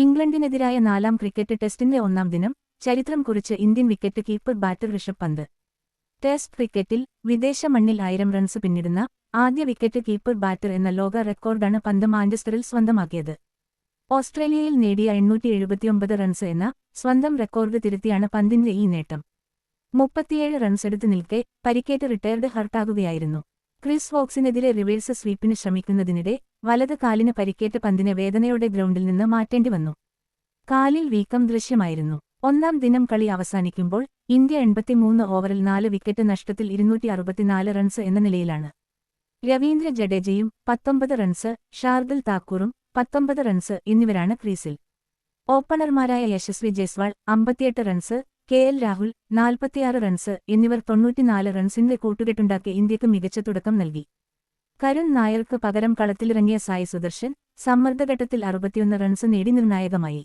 ഇംഗ്ലണ്ടിനെതിരായ 4ാം ക്രിക്കറ്റ് ടെസ്റ്റിന്റെ 1ാം ദിനം ചരിത്രം കുറിച്ച് Indian wicket keeper batter Rishabh Pant. Test ക്രിക്കറ്റിൽ വിദേശ മണ്ണിൽ 1000 റൺസ് പിന്നിടുന്ന ആദ്യ വിക്കറ്റ് കീപ്പർ ബാറ്റർ എന്ന ലോക റെക്കോർഡാണ് പന്ത് മാഞ്ചസ്റ്ററിൽ സ്വന്തമാക്കിയത്. ഓസ്ട്രേലിയയിൽ നേടിയ 879 റൺസ് എന്ന സ്വന്തം റെക്കോർഡ് തിരുത്തിയാണ് പന്തിന്റെ ഈ നേട്ടം. 37 റൺസെടുത്ത് നിൽക്കെ പരിക്കേറ്റ് റിട്ടയർഡ് ഹർട്ടാകുകയായിരുന്നു. ക്രിസ് വോക്സിനെതിരെ റിവേഴ്സ് സ്വീപ്പിന് ശ്രമിക്കുന്നതിനിടെ വലത് കാലിന് പരിക്കേറ്റ് പന്തിനെ വേദനയോടെ ഗ്രൗണ്ടിൽ നിന്ന് മാറ്റേണ്ടി വന്നു. കാലിൽ വീക്കം ദൃശ്യമായിരുന്നു. 1ാം ദിനം കളി അവസാനിക്കുമ്പോൾ ഇന്ത്യ 83 ഓവറിൽ 4 വിക്കറ്റ് നഷ്ടത്തിൽ 264 റൺസ് എന്ന നിലയിലാണ്. രവീന്ദ്ര ജഡേജയും 19 റൺസ്, ഷാർദുൽ താക്കൂറും 19 റൺസ് എന്നിവരാണ് ക്രീസിൽ. ഓപ്പണർമാരായ Yashasvi Jaiswal 58 runs, KL Rahul 46 runs എന്നിവർ 94 റൺസിന്റെ കൂട്ടുകെട്ടുണ്ടാക്കി ഇന്ത്യക്ക് മികച്ച തുടക്കം നൽകി. കരുൺ നായർക്ക് പകരം കളത്തിലിറങ്ങിയ സായി സുദർശൻ സമ്മർദ്ദഘട്ടത്തിൽ 61 റൺസ് നേടി നിർണായകമായി.